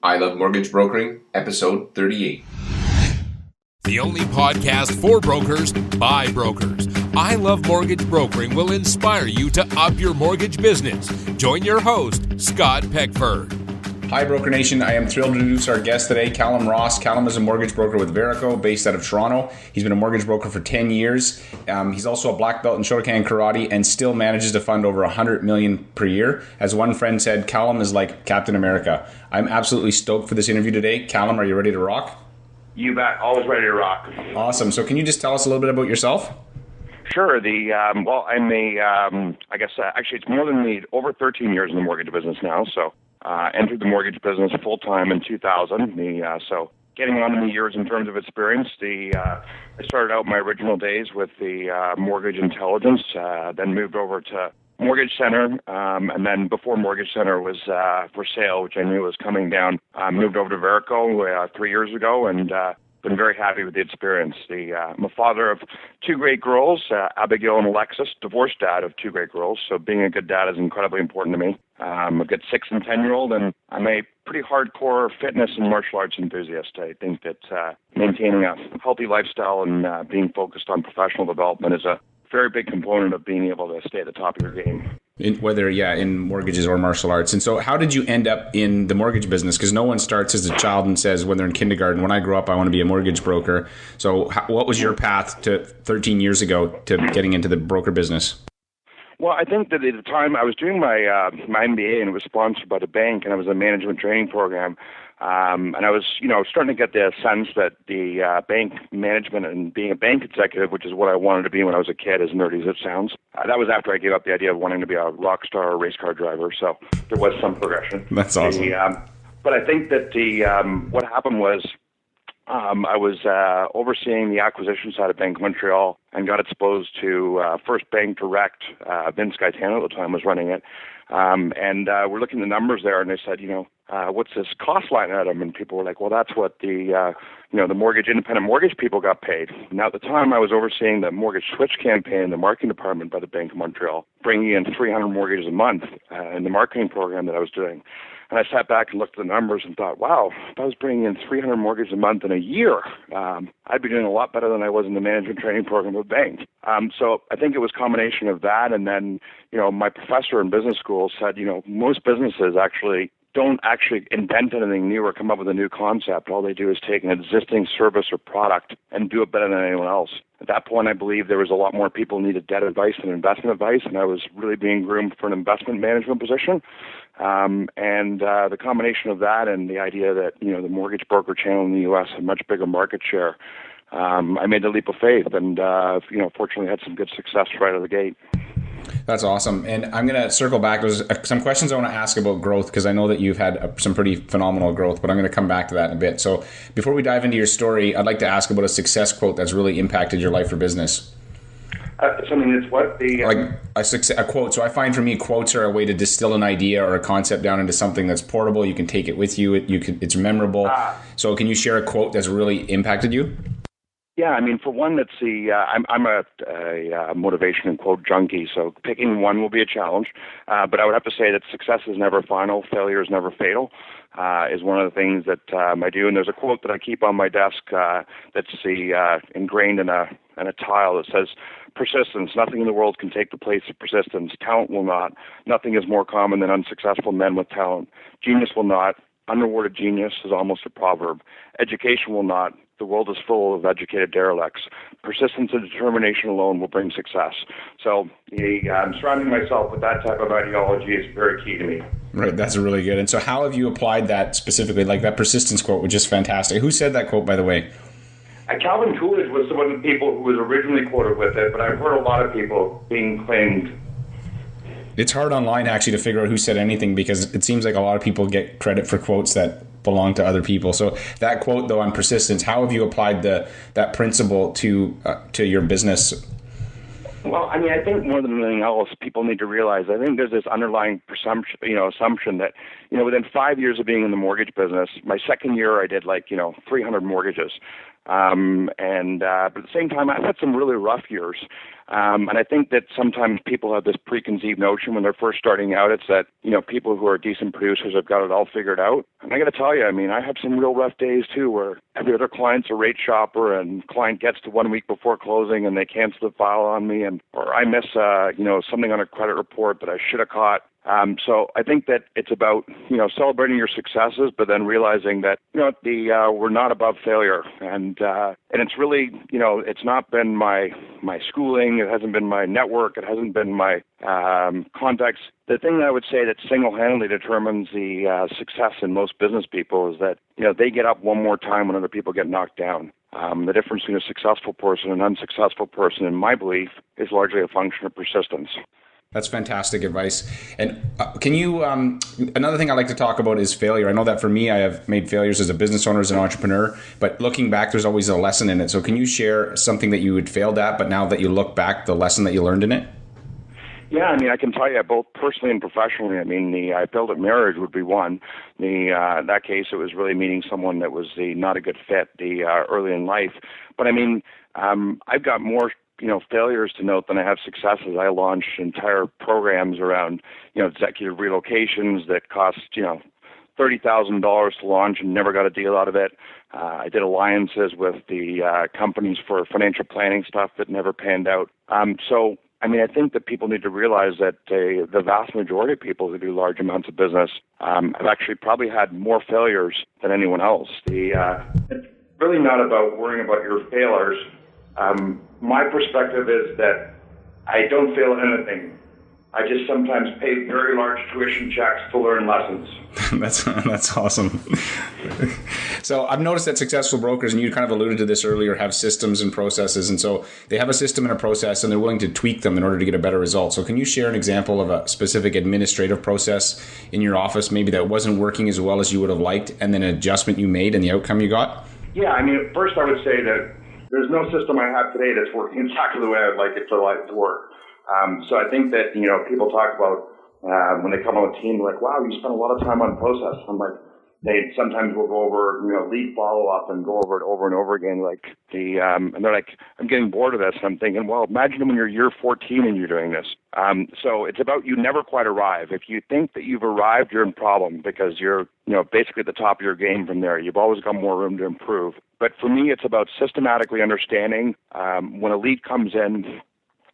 I Love Mortgage Brokering, episode 38. The only podcast for brokers by brokers. I Love Mortgage Brokering will inspire you to up your mortgage business. Join your host, Scott Peckford. Hi, Broker Nation. I am thrilled to introduce our guest today, Calum Ross. Calum is a mortgage broker with Verico, based out of Toronto. He's been a mortgage broker for 10 years. He's also a black belt in Shotokan Karate and still manages to fund over $100 million per year. As one friend said, Calum is like Captain America. I'm absolutely stoked for this interview today. Calum, are you ready to rock? You bet. Always ready to rock. Awesome. So can you just tell us a little bit about yourself? Sure. I'm actually it's more than over 13 years in the mortgage business now. So entered the mortgage business full time in 2000. So getting on in the years in terms of experience, I started out my original days with the mortgage intelligence, then moved over to Mortgage Center, and then before Mortgage Center was for sale, which I knew was coming down, moved over to Verico 3 years ago, and been very happy with the experience. I'm a father of two great girls, Abigail and Alexis, divorced dad of two great girls, so being a good dad is incredibly important to me. I've got 6 and 10-year-old, and I'm a pretty hardcore fitness and martial arts enthusiast. I think that maintaining a healthy lifestyle and being focused on professional development is a very big component of being able to stay at the top of your game. In mortgages or martial arts. And so how did you end up in the mortgage business? Because no one starts as a child and says when they're in kindergarten, when I grow up, I want to be a mortgage broker. So what was your path to 13 years ago to getting into the broker business? Well, I think that at the time I was doing my MBA, and it was sponsored by the bank, and it was a management training program. And I was, starting to get the sense that the bank management and being a bank executive, which is what I wanted to be when I was a kid, as nerdy as it sounds, that was after I gave up the idea of wanting to be a rock star or race car driver. So there was some progression. That's awesome. But I think that what happened was I was overseeing the acquisition side of Bank of Montreal and got exposed to First Bank Direct. Vince Gaetano at the time was running it. And we're looking at the numbers there, and they said, what's this cost line item? And people were like, well, that's what the independent mortgage people got paid. Now, at the time, I was overseeing the mortgage switch campaign in the marketing department by the Bank of Montreal, bringing in 300 mortgages a month in the marketing program that I was doing. And I sat back and looked at the numbers and thought, wow, if I was bringing in 300 mortgages a month in a year, I'd be doing a lot better than I was in the management training program of the bank. So I think it was a combination of that. And then, my professor in business school said, most businesses don't invent anything new or come up with a new concept. All they do is take an existing service or product and do it better than anyone else. At that point, I believe there was a lot more people who needed debt advice than investment advice, and I was really being groomed for an investment management position. The combination of that and the idea that, the mortgage broker channel in the U.S. had much bigger market share, I made the leap of faith and, fortunately had some good success right out of the gate. That's awesome. And I'm going to circle back. There's some questions I want to ask about growth because I know that you've had some pretty phenomenal growth, but I'm going to come back to that in a bit. So before we dive into your story, I'd like to ask about a success quote that's really impacted your life or business. Something that's what? A quote. So I find for me, quotes are a way to distill an idea or a concept down into something that's portable. You can take it with you. It's memorable. So can you share a quote that's really impacted you? Yeah, for one, that's I'm a motivation and quote junkie, so picking one will be a challenge. But I would have to say that success is never final, failure is never fatal, is one of the things that I do. And there's a quote that I keep on my desk that's ingrained in a tile that says, persistence. Nothing in the world can take the place of persistence. Talent will not. Nothing is more common than unsuccessful men with talent. Genius will not. Unrewarded genius is almost a proverb. Education will not. The world is full of educated derelicts. Persistence and determination alone will bring success. So surrounding myself with that type of ideology is very key to me. Right, that's really good. And so how have you applied that specifically? Like that persistence quote was just fantastic. Who said that quote, by the way? Calvin Coolidge was one of the people who was originally quoted with it, but I've heard a lot of people being claimed. It's hard online actually to figure out who said anything because it seems like a lot of people get credit for quotes that belong to other people. So that quote though on persistence, how have you applied that principle to your business? Well, I think more than anything else, people need to realize, I think there's this underlying assumption that, within 5 years of being in the mortgage business, my second year I did 300 mortgages. But at the same time, I've had some really rough years. And I think that sometimes people have this preconceived notion when they're first starting out. It's that, people who are decent producers have got it all figured out. And I got to tell you, I have some real rough days too, where every other client's a rate shopper and client gets to 1 week before closing and they cancel the file on me, or I miss, something on a credit report that I should have caught. So I think that it's about, celebrating your successes, but then realizing that, we're not above failure. And it's really, it's not been my schooling. It hasn't been my network. It hasn't been my contacts. The thing that I would say that single-handedly determines the success in most business people is that, they get up one more time when other people get knocked down. The difference between a successful person and an unsuccessful person, in my belief, is largely a function of persistence. That's fantastic advice. And can you, another thing I like to talk about is failure. I know that for me, I have made failures as a business owner, as an entrepreneur, but looking back, there's always a lesson in it. So can you share something that you had failed at, but now that you look back, the lesson that you learned in it? Yeah, I can tell you both personally and professionally. I failed at marriage would be one. In that case, it was really meeting someone that was not a good fit early in life. But I've got more failures to note than I have successes. I launched entire programs around, executive relocations that cost, $30,000 to launch and never got a deal out of it. I did alliances with the companies for financial planning stuff that never panned out. I think that people need to realize that the vast majority of people who do large amounts of business have actually probably had more failures than anyone else. It's really not about worrying about your failures. My perspective is that I don't fail at anything. I just sometimes pay very large tuition checks to learn lessons. That's awesome. So I've noticed that successful brokers, and you kind of alluded to this earlier, have systems and processes. And so they have a system and a process, and they're willing to tweak them in order to get a better result. So can you share an example of a specific administrative process in your office, maybe that wasn't working as well as you would have liked, and then an adjustment you made and the outcome you got? Yeah, first I would say that there's no system I have today that's working exactly the way I'd like it to work. So I think that, people talk about when they come on a team, like, wow, you spend a lot of time on process. I'm like, they sometimes will go over, lead follow-up and go over it over and over again. And they're like, I'm getting bored of this. And I'm thinking, well, imagine when you're year 14 and you're doing this. So it's about you never quite arrive. If you think that you've arrived, you're in problem because you're, basically at the top of your game from there. You've always got more room to improve. But for me, it's about systematically understanding when a lead comes in,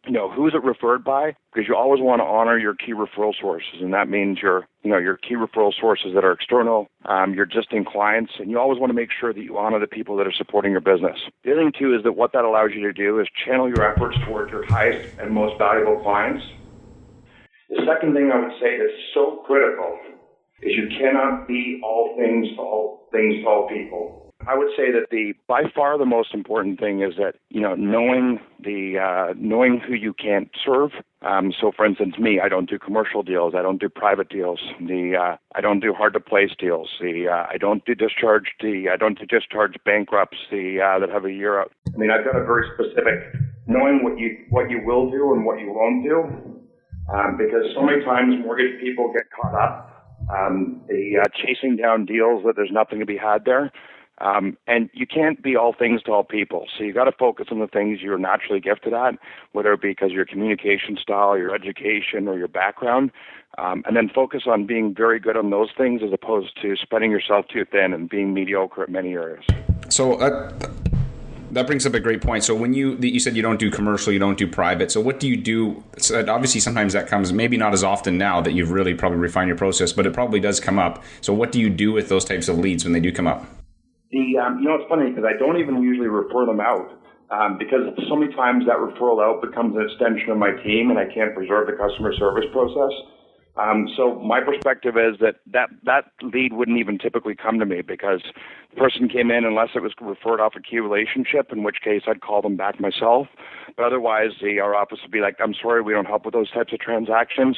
who is it referred by? Because you always want to honor your key referral sources, and that means your key referral sources that are external, your existing clients, and you always want to make sure that you honor the people that are supporting your business. The other thing, too, is that what that allows you to do is channel your efforts towards your highest and most valuable clients. The second thing I would say that's so critical is you cannot be all things to all people. I would say that by far the most important thing is that, knowing who you can't serve. So for instance, me, I don't do commercial deals. I don't do private deals. I don't do hard to place deals. I don't do discharge bankrupts that have a year out. I've got a very specific knowing what you will do and what you won't do. Because so many times mortgage people get caught up chasing down deals that there's nothing to be had there. And you can't be all things to all people. So you got to focus on the things you're naturally gifted at, whether it be because of your communication style, your education, or your background. And then focus on being very good on those things as opposed to spreading yourself too thin and being mediocre at many areas. So that brings up a great point. So when you said you don't do commercial, you don't do private. So what do you do? So obviously, sometimes that comes, maybe not as often now that you've really probably refined your process, but it probably does come up. So what do you do with those types of leads when they do come up? It's funny because I don't even usually refer them out because so many times that referral out becomes an extension of my team and I can't preserve the customer service process. So my perspective is that lead wouldn't even typically come to me because the person came in unless it was referred off a key relationship, in which case I'd call them back myself. But otherwise, our office would be like, I'm sorry, we don't help with those types of transactions.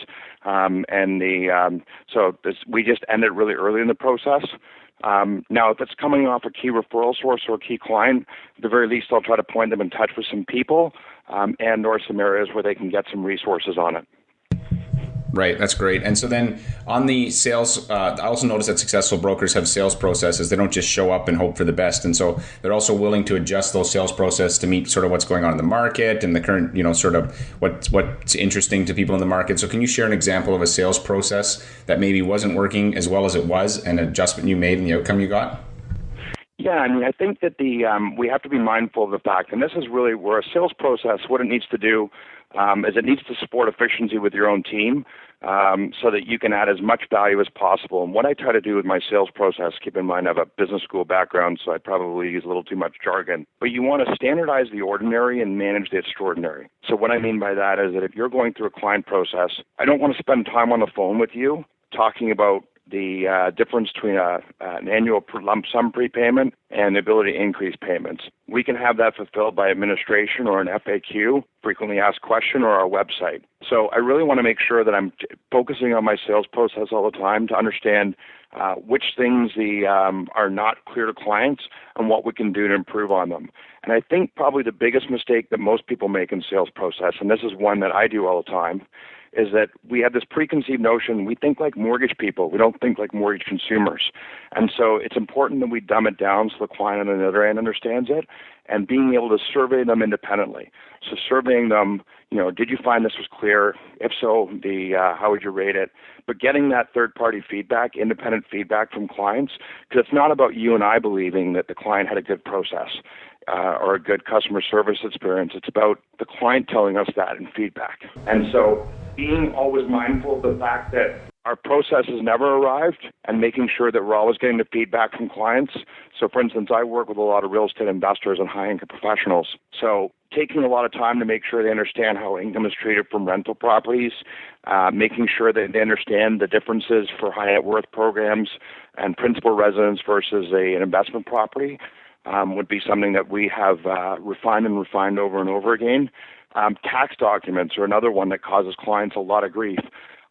We just end it really early in the process. Now, if it's coming off a key referral source or a key client, at the very least, I'll try to point them in touch with some people and or some areas where they can get some resources on it. Right, that's great. And so then on the sales, I also noticed that successful brokers have sales processes. They don't just show up and hope for the best. And so they're also willing to adjust those sales processes to meet sort of what's going on in the market and the current, sort of what's interesting to people in the market. So can you share an example of a sales process that maybe wasn't working as well as it was, and an adjustment you made and the outcome you got? Yeah, I mean, I think that we have to be mindful of the fact, and this is really where a sales process, what it needs to do is it needs to support efficiency with your own team so that you can add as much value as possible. And what I try to do with my sales process, keep in mind I have a business school background, so I probably use a little too much jargon, but you want to standardize the ordinary and manage the extraordinary. So what I mean by that is that if you're going through a client process, I don't want to spend time on the phone with you talking about the difference between an annual lump sum prepayment and the ability to increase payments. We can have that fulfilled by administration or an FAQ, frequently asked question, or our website. So I really want to make sure that I'm focusing on my sales process all the time to understand which things are not clear to clients and what we can do to improve on them. And I think probably the biggest mistake that most people make in sales process, and this is one that I do all the time, is that we have this preconceived notion, we think like mortgage people, we don't think like mortgage consumers. And so it's important that we dumb it down so the client on the other end understands it, and being able to survey them independently. So surveying them, did you find this was clear? If so, how would you rate it? But getting that third-party feedback, independent feedback from clients, because it's not about you and I believing that the client had a good process or a good customer service experience. It's about the client telling us that in feedback. And so being always mindful of the fact that our process has never arrived and making sure that we're always getting the feedback from clients. So, for instance, I work with a lot of real estate investors and high-income professionals. So taking a lot of time to make sure they understand how income is treated from rental properties, making sure that they understand the differences for high net worth programs and principal residence versus an investment property would be something that we have refined over and over again. Tax documents are another one that causes clients a lot of grief.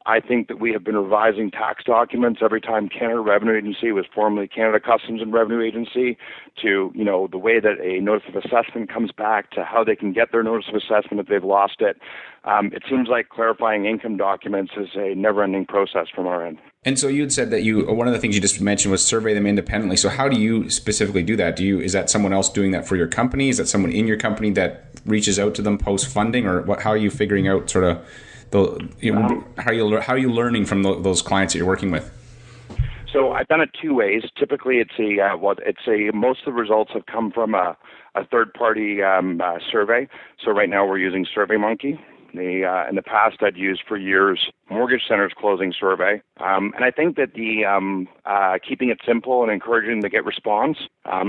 I think that we have been revising tax documents every time Canada Revenue Agency was formerly Canada Customs and Revenue Agency to, the way that a notice of assessment comes back to how they can get their notice of assessment if they've lost it. It seems like clarifying income documents is a never-ending process from our end. And so you had said that one of the things you just mentioned was survey them independently. So how do you specifically do that? Is that someone else doing that for your company? Is that someone in your company that reaches out to them post funding, or how are you figuring out sort of how are you learning from those clients that you're working with? So I've done it two ways. Typically, most of the results have come from a third-party survey. So right now we're using SurveyMonkey. In the past, I'd used for years Mortgage Center's closing survey. And I think that keeping it simple and encouraging them to get response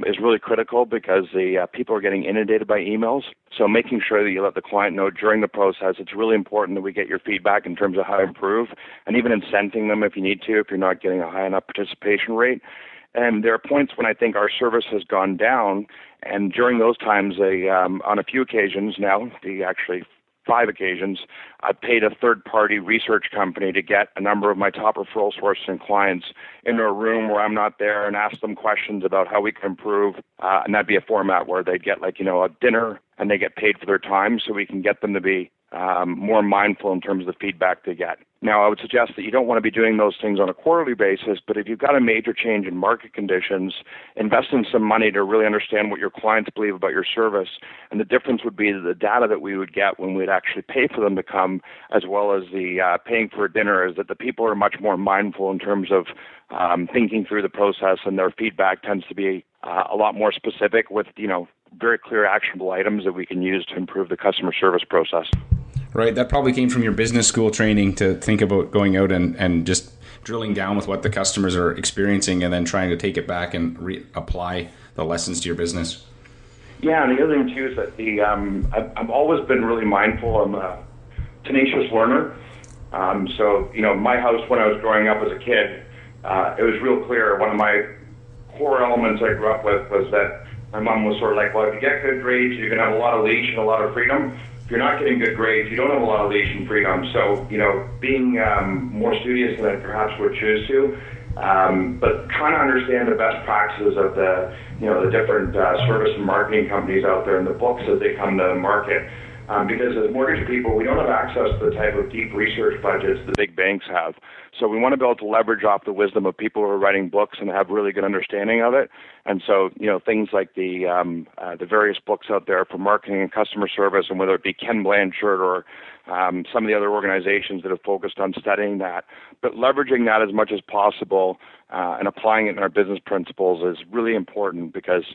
is really critical because the people are getting inundated by emails. So making sure that you let the client know during the process, it's really important that we get your feedback in terms of how to improve, and even incenting them if you need to, if you're not getting a high enough participation rate. And there are points when I think our service has gone down, and during those times, on a few occasions now, actually 5 occasions, I paid a third-party research company to get a number of my top referral sources and clients into a room where I'm not there and ask them questions about how we can improve. And that'd be a format where they'd get a dinner and they get paid for their time so we can get them to be more mindful in terms of the feedback they get. Now, I would suggest that you don't want to be doing those things on a quarterly basis, but if you've got a major change in market conditions, investing some money to really understand what your clients believe about your service, and the difference would be the data that we would get when we'd actually pay for them to come, as well as the paying for a dinner, is that the people are much more mindful in terms of thinking through the process, and their feedback tends to be a lot more specific with, very clear actionable items that we can use to improve the customer service process. Right. That probably came from your business school training to think about going out and just drilling down with what the customers are experiencing and then trying to take it back and apply the lessons to your business. Yeah, and the other thing too is that I've always been really mindful. I'm a tenacious learner. So, my house when I was growing up as a kid, it was real clear. One of my core elements I grew up with was that my mom was sort of like, well, if you get good grades, you can have a lot of leash and a lot of freedom. If you're not getting good grades, you don't have a lot of leash and freedom. So, being more studious than I perhaps would choose to, but trying to understand the best practices of the different service and marketing companies out there and the books as they come to the market. Because as mortgage people, we don't have access to the type of deep research budgets the big banks have. So we want to be able to leverage off the wisdom of people who are writing books and have really good understanding of it. And so, things like the various books out there for marketing and customer service, and whether it be Ken Blanchard or some of the other organizations that have focused on studying that, but leveraging that as much as possible and applying it in our business principles is really important because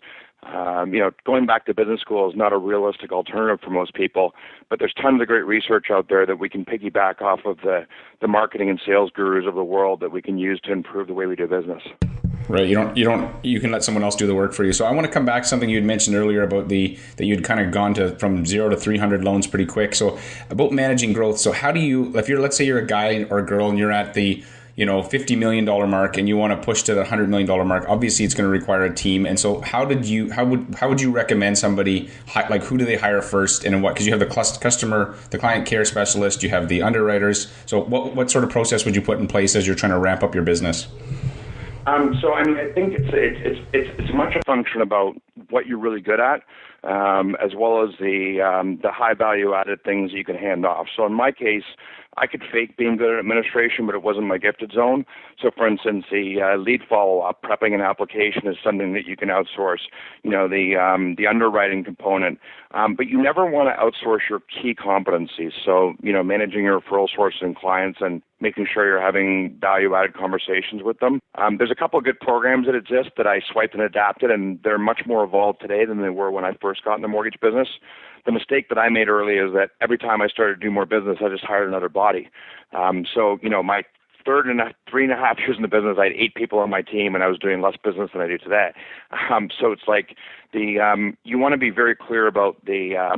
going back to business school is not a realistic alternative for most people, but there's tons of great research out there that we can piggyback off of the marketing and sales gurus of the world that we can use to improve the way we do business. Right. You can let someone else do the work for you. So I want to come back to something you had mentioned earlier about that you'd kind of gone from 0 to 300 loans pretty quick. So about managing growth. So how do you, let's say you're a guy or a girl and you're at the $50 million mark and you want to push to the $100 million mark, obviously it's going to require a team. And so how would you recommend somebody, like who do they hire first and what? Because you have the client care specialist, you have the underwriters. So what sort of process would you put in place as you're trying to ramp up your business? I think it's much a function about what you're really good at, as well as the high value added things you can hand off. So in my case, I could fake being good at administration, but it wasn't my gifted zone. So, for instance, the lead follow-up, prepping an application is something that you can outsource. The underwriting component, but you never want to outsource your key competencies. So, managing your referral sources and clients and making sure you're having value-added conversations with them. There's a couple of good programs that exist that I swiped and adapted, and they're much more evolved today than they were when I first got in the mortgage business. The mistake that I made early is that every time I started to do more business, I just hired another body. My 3.5 years in the business, I had 8 people on my team, and I was doing less business than I do today. So it's like you want to be very clear about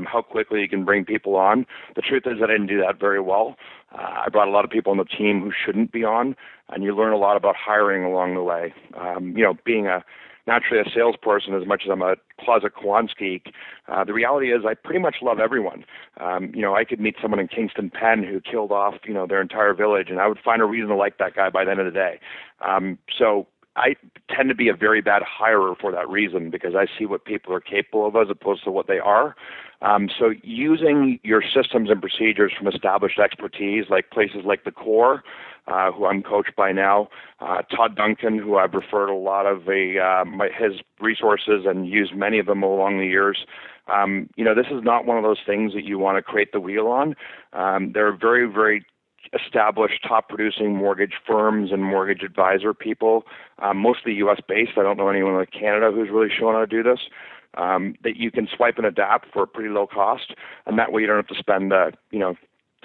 how quickly you can bring people on. The truth is that I didn't do that very well. I brought a lot of people on the team who shouldn't be on, and you learn a lot about hiring along the way. Being naturally a salesperson, as much as I'm a closet quants geek, the reality is I pretty much love everyone. I could meet someone in Kingston Penn who killed off, their entire village, and I would find a reason to like that guy by the end of the day. So I tend to be a very bad hirer for that reason, because I see what people are capable of as opposed to what they are. So using your systems and procedures from established expertise, like places like the Core, who I'm coached by now, Todd Duncan, who I've referred a lot of his resources and used many of them along the years. This is not one of those things that you want to create the wheel on. They're very, very established, top-producing mortgage firms and mortgage advisor people, mostly U.S.-based. I don't know anyone in Canada who's really shown how to do this. That you can swipe and adapt for a pretty low cost, and that way you don't have to spend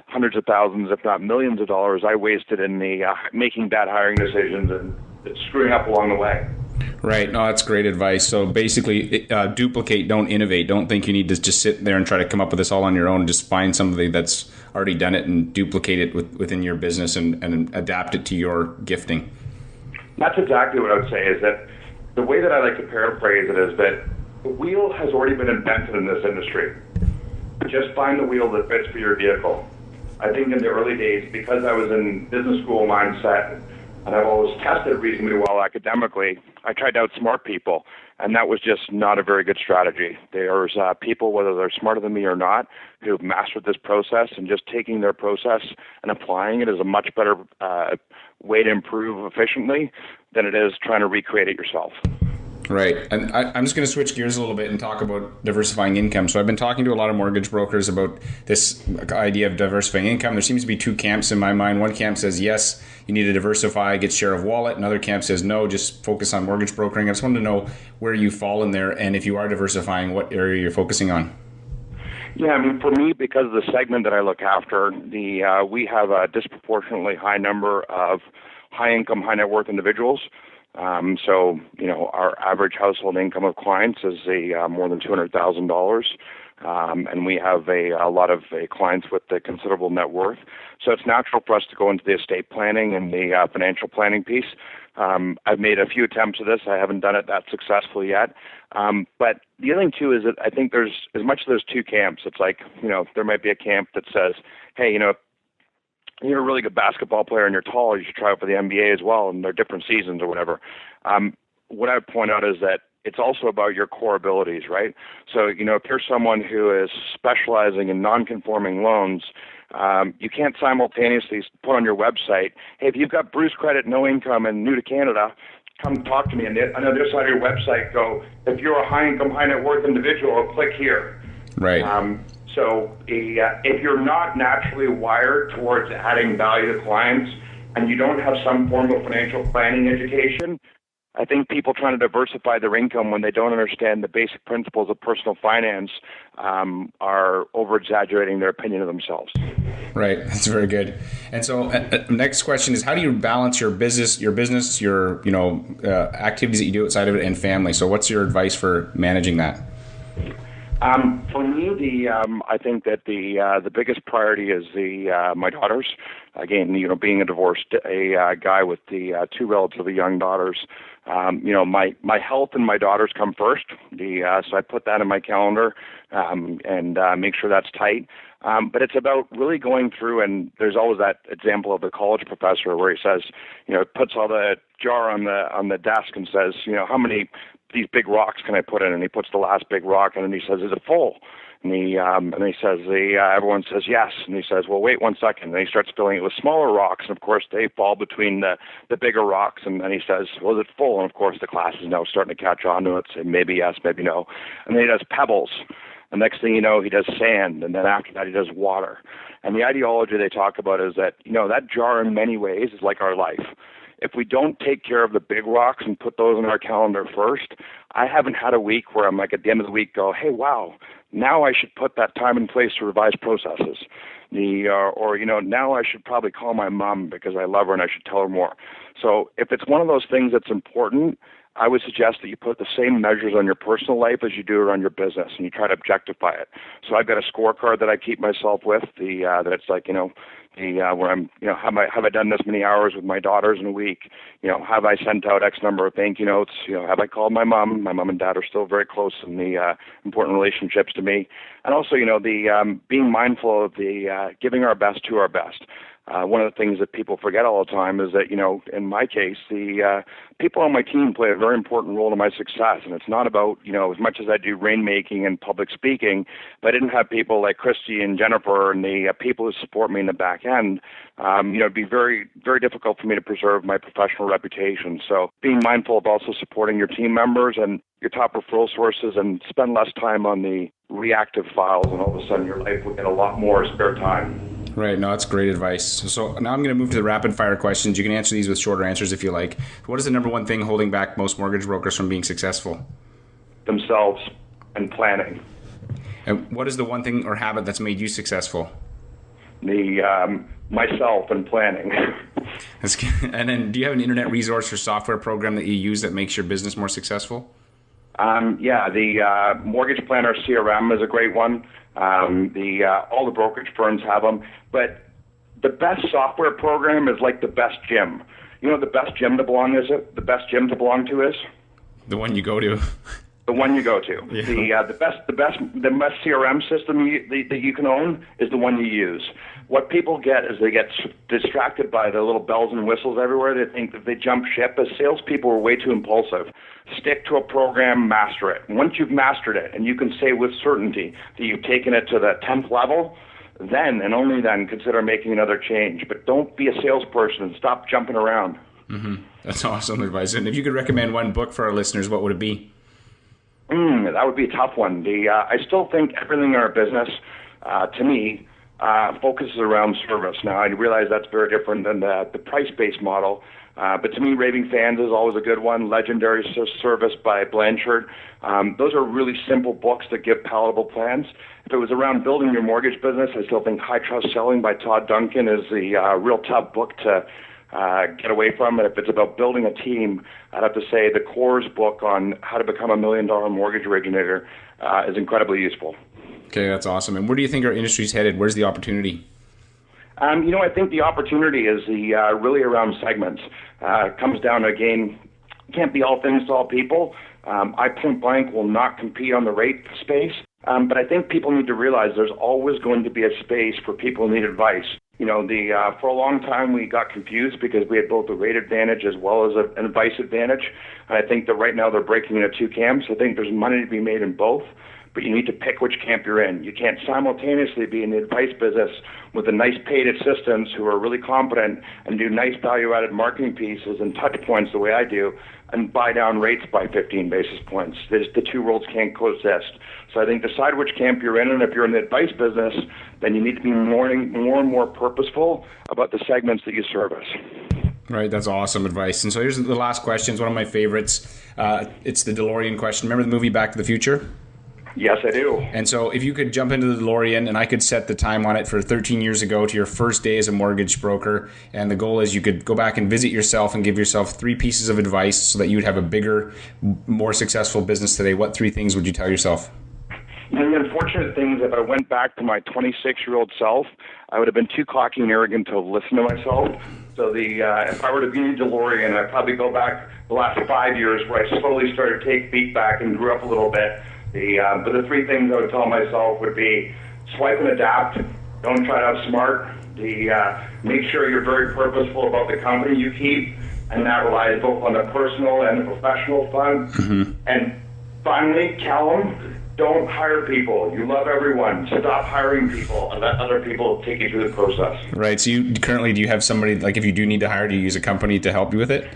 hundreds of thousands, if not millions of dollars I wasted in the making bad hiring decisions and screwing up along the way. Right. No, that's great advice. So basically, duplicate, don't innovate. Don't think you need to just sit there and try to come up with this all on your own. Just find somebody that's already done it and duplicate it within your business and adapt it to your gifting. That's exactly what I would say, is that the way that I like to paraphrase it is that the wheel has already been invented in this industry. Just find the wheel that fits for your vehicle. I think in the early days, because I was in business school mindset and I've always tested reasonably well academically, I tried to outsmart people, and that was just not a very good strategy. There's people, whether they're smarter than me or not, who've mastered this process, and just taking their process and applying it is a much better way to improve efficiently than it is trying to recreate it yourself. Right. And I'm just going to switch gears a little bit and talk about diversifying income. So I've been talking to a lot of mortgage brokers about this idea of diversifying income. There seems to be 2 camps in my mind. One camp says, yes, you need to diversify, get share of wallet. Another camp says, no, just focus on mortgage brokering. I just wanted to know where you fall in there, and if you are diversifying, what area you're focusing on. Yeah, for me, because of the segment that I look after, we have a disproportionately high number of high-income, high-net-worth individuals. Our average household income of clients is more than $200,000, and we have a lot of clients with a considerable net worth. So it's natural for us to go into the estate planning and the financial planning piece. I've made a few attempts at this. I haven't done it that successfully yet. But the other thing, too, is that I think there's, as much as there's 2 camps, it's like, there might be a camp that says, hey, you're a really good basketball player and you're tall, you should try out for the NBA as well, and they're different seasons or whatever. What I would point out is that it's also about your core abilities, right? So, if you're someone who is specializing in non-conforming loans, you can't simultaneously put on your website, hey, if you've got Bruce credit, no income, and new to Canada, come talk to me. And on the other side of your website, go, if you're a high-income, high-net-worth individual, click here. Right. So if you're not naturally wired towards adding value to clients and you don't have some form of financial planning education, I think people trying to diversify their income when they don't understand the basic principles of personal finance are over-exaggerating their opinion of themselves. Right. That's very good. And so next question is, how do you balance your business, activities that you do outside of it and family? So what's your advice for managing that? For me, I think that the biggest priority is my daughters. Again, being a divorced guy with the two relatively young daughters, my health and my daughters come first. So I put that in my calendar and make sure that's tight. But it's about really going through, and there's always that example of the college professor where he says, puts all the jar on the desk and says, how many these big rocks can I put in? And he puts the last big rock in and he says, is it full? And he says, everyone says yes. And he says, well, wait 1 second. And he starts filling it with smaller rocks. And of course, they fall between the bigger rocks. And then he says, well, is it full? And of course, the class is now starting to catch on to it, say maybe yes, maybe no. And then he does pebbles. The next thing you know, he does sand. And then after that, he does water. And the ideology they talk about is that, that jar in many ways is like our life. If we don't take care of the big rocks and put those in our calendar first, I haven't had a week where I'm like at the end of the week go, hey, wow, now I should put that time and place to revise processes. Now I should probably call my mom because I love her and I should tell her more. So if it's one of those things that's important, I would suggest that you put the same measures on your personal life as you do around your business, and you try to objectify it. So I've got a scorecard that I keep myself with. That it's like where I'm have I done this many hours with my daughters in a week? Have I sent out X number of thank you notes? Have I called my mom? My mom and dad are still very close in the important relationships to me, and also being mindful of the giving our best to our best. One of the things that people forget all the time is that, in my case, the people on my team play a very important role in my success. And it's not about, as much as I do rainmaking and public speaking, if I didn't have people like Christy and Jennifer and the people who support me in the back end, it'd be very, very difficult for me to preserve my professional reputation. So being mindful of also supporting your team members and your top referral sources, and spend less time on the reactive files, and all of a sudden your life will get a lot more spare time. Right. No, that's great advice. So now I'm going to move to the rapid fire questions. You can answer these with shorter answers if you like. What is the number one thing holding back most mortgage brokers from being successful? Themselves and planning. And what is the one thing or habit that's made you successful? Myself and planning. That's good. And then do you have an internet resource or software program that you use that makes your business more successful? The Mortgage Planner CRM is a great one. All the brokerage firms have them, but the best software program is like the best gym. The best gym to belong to is the one you go to. The one you go to. Yeah. The best CRM system that you can own is the one you use. What people get is they get distracted by the little bells and whistles everywhere. They think that they jump ship. As salespeople, we're way too impulsive. Stick to a program, master it. Once you've mastered it, and you can say with certainty that you've taken it to the 10th level, then and only then consider making another change. But don't be a salesperson and stop jumping around. Mm-hmm. That's awesome advice. And if you could recommend one book for our listeners, what would it be? That would be a tough one. I still think everything in our business, to me, focuses around service. Now, I realize that's very different than the price-based model, but to me, Raving Fans is always a good one. Legendary Service by Blanchard. Those are really simple books that give palatable plans. If it was around building your mortgage business, I still think High Trust Selling by Todd Duncan is the real tough book to get away from it. If it's about building a team, I'd have to say the Core's book on how to become $1 million mortgage originator is incredibly useful. Okay, that's awesome. And where do you think our industry's headed? Where's the opportunity? I think the opportunity is really around segments. It comes down to, again, can't be all things to all people. I point blank will not compete on the rate space. But I think people need to realize there's always going to be a space for people who need advice. For a long time we got confused because we had both a rate advantage as well as an advice advantage. And I think that right now they're breaking into two camps. I think there's money to be made in both, but you need to pick which camp you're in. You can't simultaneously be in the advice business with the nice paid assistants who are really competent and do nice value-added marketing pieces and touch points the way I do and buy down rates by 15 basis points. The two worlds can't coexist. So I think decide which camp you're in, and if you're in the advice business, then you need to be more and more purposeful about the segments that you service. Right, that's awesome advice. And so here's the last question. It's one of my favorites. It's the DeLorean question. Remember the movie Back to the Future? Yes, I do. And so if you could jump into the DeLorean and I could set the time on it for 13 years ago to your first day as a mortgage broker, and the goal is you could go back and visit yourself and give yourself 3 pieces of advice so that you would have a bigger, more successful business today, what 3 things would you tell yourself? The unfortunate thing is if I went back to my 26-year-old self, I would have been too cocky and arrogant to listen to myself. So if I were to be a DeLorean, I'd probably go back the last 5 years where I slowly started to take feedback and grew up a little bit. But the 3 things I would tell myself would be swipe and adapt. Don't try to outsmart. Make sure you're very purposeful about the company you keep, and that relies both on the personal and the professional front. Mm-hmm. And finally, Calum, don't hire people. You love everyone. Stop hiring people and let other people take you through the process. Right. So you currently, do you have somebody, like if you do need to hire, do you use a company to help you with it?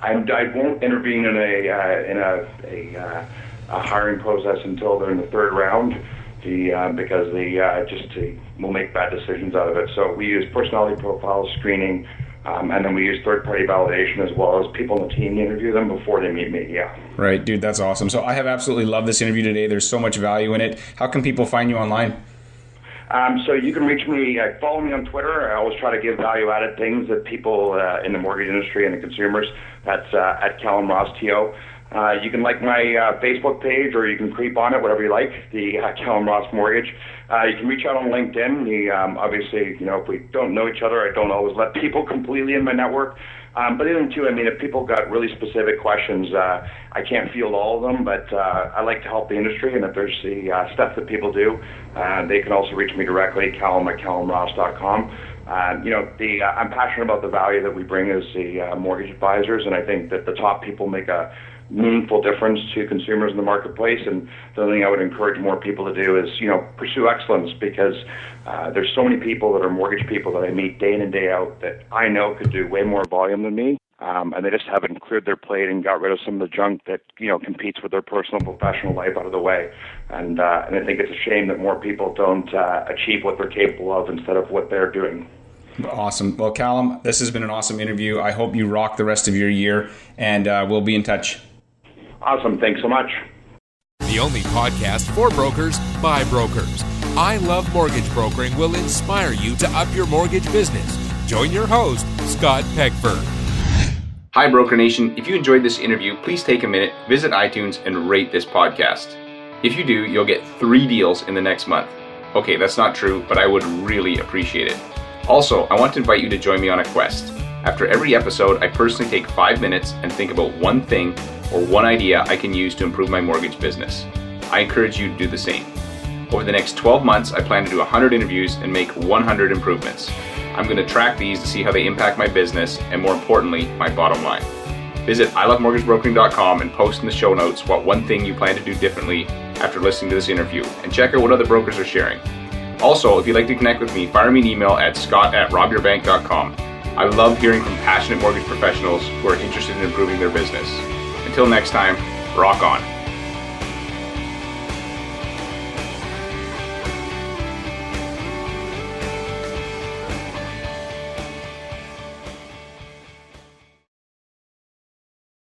I won't intervene in a hiring process until they're in the 3rd round, because they will make bad decisions out of it. So we use personality profile screening, and then we use third-party validation as well as people on the team to interview them before they meet me. Yeah. Right, dude, that's awesome. So I have absolutely loved this interview today. There's so much value in it. How can people find you online? So you can reach me, follow me on Twitter. I always try to give value-added things that people in the mortgage industry and the consumers. That's at Calum Ross TO. You can like my Facebook page, or you can creep on it, whatever you like, the Calum Ross Mortgage. You can reach out on LinkedIn. Obviously, if we don't know each other, I don't always let people completely in my network. But even too, if people got really specific questions, I can't field all of them, but I like to help the industry, and if there's the stuff that people do, they can also reach me directly, Calum at calumross.com. I'm passionate about the value that we bring as the mortgage advisors, and I think that the top people make a meaningful difference to consumers in the marketplace. And the other thing I would encourage more people to do is, pursue excellence, because there's so many people that are mortgage people that I meet day in and day out that I know could do way more volume than me. And they just haven't cleared their plate and got rid of some of the junk that, competes with their personal and professional life out of the way. And I think it's a shame that more people don't achieve what they're capable of instead of what they're doing. Awesome. Well, Calum, this has been an awesome interview. I hope you rock the rest of your year, and we'll be in touch. Awesome. Thanks so much. The only podcast for brokers by brokers. I Love Mortgage Brokering will inspire you to up your mortgage business. Join your host, Scott Peckford. Hi, Broker Nation. If you enjoyed this interview, please take a minute, visit iTunes, and rate this podcast. If you do, you'll get 3 deals in the next month. Okay, that's not true, but I would really appreciate it. Also, I want to invite you to join me on a quest. After every episode, I personally take 5 minutes and think about one thing or one idea I can use to improve my mortgage business. I encourage you to do the same. Over the next 12 months, I plan to do 100 interviews and make 100 improvements. I'm going to track these to see how they impact my business and, more importantly, my bottom line. Visit ilovemortgagebrokering.com and post in the show notes what one thing you plan to do differently after listening to this interview, and check out what other brokers are sharing. Also, if you'd like to connect with me, fire me an email at scott@robyourbank.com. I love hearing from passionate mortgage professionals who are interested in improving their business. Until next time, rock on.